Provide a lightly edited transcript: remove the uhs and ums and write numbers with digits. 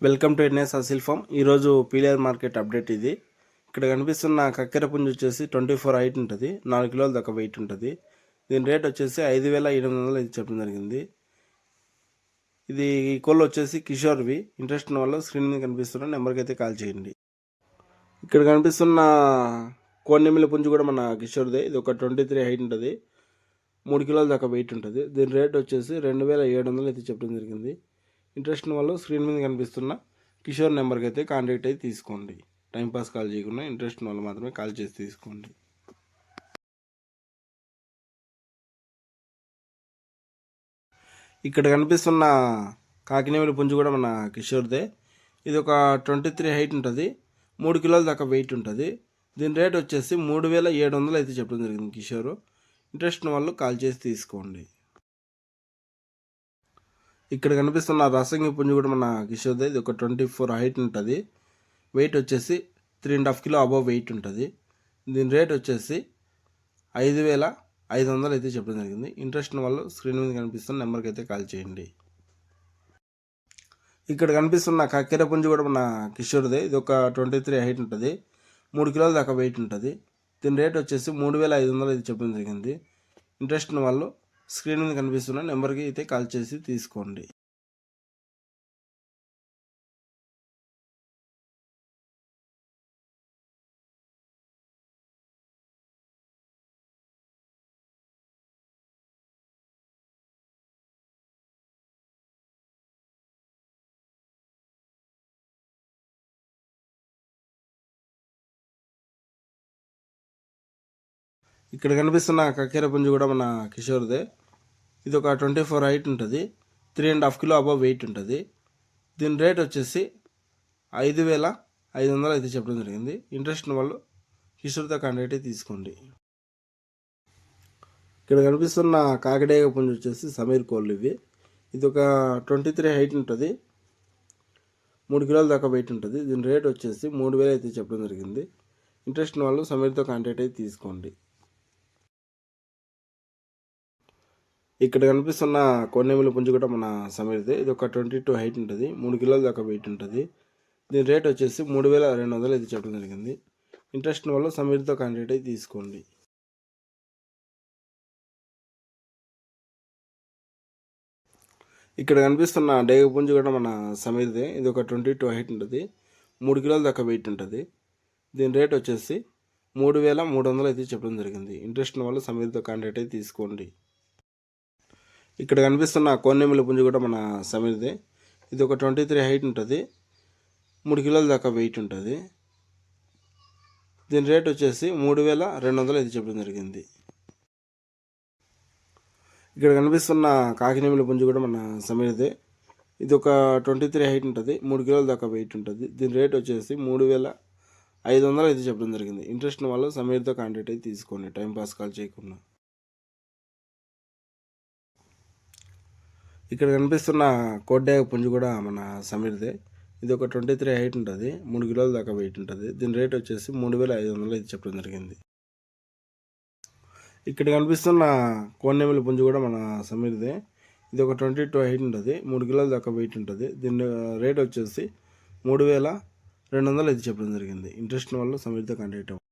Welcome to NS Aseel farm. ఈరోజు పీలియర్ market update ఇది. ఇక్కడ కనిపిస్తున్న కక్కెర పుంజు వచ్చేసి 24 హైట్ ఉంటుంది, 4 కిలోల దాకా వెయిట్ ఉంటుంది. దీని రేట్ వచ్చేసి 5,800 ఇది చెప్పడం జరిగింది. ఇది ఈ కోళ్ళు వచ్చేసి కిషోర్వి. ఇంట్రెస్ట్ ఉన్న వాళ్ళు స్క్రీన్ మీద కనిపిస్తున్న నెంబర్కి అయితే కాల్ చేయండి. ఇక్కడ కనిపిస్తున్న కోన్నెమిలి పుంజు కూడా మన కిషోర్దే. ఇది ఒక 23 హైట్ ఉంటుంది, 3 కిలోల దాకా వెయిట్ ఉంటుంది. దీని రేట్ వచ్చేసి 2,700 అయితే చెప్పడం జరిగింది. ఇంట్రెస్ట్ ఉన్న వాళ్ళు స్క్రీన్ మీద కనిపిస్తున్న కిషోర్ నెంబర్కి అయితే కాంటాక్ట్ అయితే తీసుకోండి. టైంపాస్ కాల్ చేయకుండా ఇంట్రెస్ట్ ఉన్న వాళ్ళు మాత్రమే కాల్ చేసి తీసుకోండి. ఇక్కడ కనిపిస్తున్న కాకినేమిలి పుంజు కూడా మన కిషోర్దే. ఇది ఒక 23 హైట్ ఉంటుంది, 3 కిలోల దాకా వెయిట్ ఉంటుంది. దీని రేట్ వచ్చేసి 3,700 అయితే చెప్పడం జరిగింది కిషోరు. ఇంట్రెస్ట్ ఉన్న వాళ్ళు కాల్ చేసి తీసుకోండి. ఇక్కడ కనిపిస్తున్న రసంగి పుంజు కూడా మన కిషోర్దే. ఇది ఒక 24 హైట్ ఉంటుంది, వెయిట్ వచ్చేసి 3.5 కిలో అబవ్ వెయిట్ ఉంటుంది. దీని రేట్ వచ్చేసి 5,500 అయితే చెప్పడం జరిగింది. ఇంట్రెస్ట్ ఉన్న వాళ్ళు స్క్రీన్ మీద కనిపిస్తున్న నెంబర్కి అయితే కాల్ చేయండి. ఇక్కడ కనిపిస్తున్న కక్కెర పుంజు కూడా మన కిషోర్దే. ఇది ఒక 23 హైట్ ఉంటుంది, 3 కిలోల దాకా వెయిట్ ఉంటుంది. దీని రేట్ వచ్చేసి 3,500 అయితే చెప్పడం జరిగింది. ఇంట్రెస్ట్ ఉన్న వాళ్ళు స్క్రీన్ మీద కనిపిస్తున్న నెంబర్కి అయితే కాల్ చేసి తీసుకోండి. ఇక్కడ కనిపిస్తున్న కక్కెర పుంజు కూడా మన కిషోర్దే. ఇది ఒక 24 హైట్ ఉంటుంది, 3.5 కిలో అబవ్ వెయిట్ ఉంటుంది. దీని రేట్ వచ్చేసి 5,500 అయితే చెప్పడం జరిగింది. ఇంట్రెస్ట్ ఉన్న వాళ్ళు కిషోర్తో కాంటాక్ట్ అయితే తీసుకోండి. ఇక్కడ కనిపిస్తున్న కాకిడేగ పుంజు వచ్చేసి సమీర్ కోళ్ళు ఇవి. ఇది ఒక 23 హైట్ ఉంటుంది, 3 కిలోల దాకా వెయిట్ ఉంటుంది. దీని రేట్ వచ్చేసి 3,000 అయితే చెప్పడం జరిగింది. ఇంట్రెస్ట్ ఉన్న వాళ్ళు సమీర్తో కాంటాక్ట్ అయితే తీసుకోండి. ఇక్కడ కనిపిస్తున్న కొన్నేమిలి పుంజు కూడా మన సమీర్దే. ఇది ఒక 22 హైట్ ఉంటుంది, 3 కిలోల దాకా వెయిట్ ఉంటుంది. దీని రేట్ వచ్చేసి 3,200 అయితే చెప్పడం జరిగింది. ఇంట్రెస్ట్ ఉన్న వాళ్ళు సమీర్తో కాంటాక్ట్ అయితే తీసుకోండి. ఇక్కడ కనిపిస్తున్న డేగ పుంజు కూడా మన సమీర్దే. ఇది ఒక 22 హైట్ ఉంటుంది, 3 కిలోల దాకా వెయిట్ ఉంటుంది. దీని రేట్ వచ్చేసి 3,300 అయితే చెప్పడం జరిగింది. ఇంట్రెస్ట్ ఉన్న వాళ్ళు సమీర్తో కాంటాక్ట్ అయితే తీసుకోండి. ఇక్కడ కనిపిస్తున్న కోన్నెమిలి పుంజు కూడా మన సమీర్దే. ఇది ఒక 23 హైట్ ఉంటుంది, 3 కిలోల దాకా వెయిట్ ఉంటుంది. దీని రేట్ వచ్చేసి 3,200 అయితే చెప్పడం జరిగింది. ఇక్కడ కనిపిస్తున్న కాకినేమిలి పుంజు కూడా మన సమీర్దే. ఇది ఒక 23 హైట్ ఉంటుంది, 3 కిలోల దాకా వెయిట్ ఉంటుంది. దీని రేట్ వచ్చేసి 3,500 అయితే చెప్పడం జరిగింది. ఇంట్రెస్ట్ ఉన్న వాళ్ళు సమీర్తో కాంటాక్ట్ అయితే తీసుకోండి, టైంపాస్ కాల్ చేయకుండా. ఇక్కడ కనిపిస్తున్న కోడ్డేగ పుంజు కూడా మన సమీర్దే. ఇది ఒక 23 హైట్ ఉంటుంది, 3 కిలోల దాకా వెయిట్ ఉంటుంది. దీని రేట్ వచ్చేసి 3,500 అయితే చెప్పడం జరిగింది. ఇక్కడ కనిపిస్తున్న కోన్నెమిలి పుంజు కూడా మన సమీర్దే. ఇది ఒక 22 హైట్ ఉంటుంది, 3 కిలోల దాకా వెయిట్ ఉంటుంది. దీని రేట్ వచ్చేసి 3,200 అయితే చెప్పడం జరిగింది. ఇంట్రెస్ట్ ఉన్న వాళ్ళు సమీర్తో కాంటాక్ట్ అవ్వండి.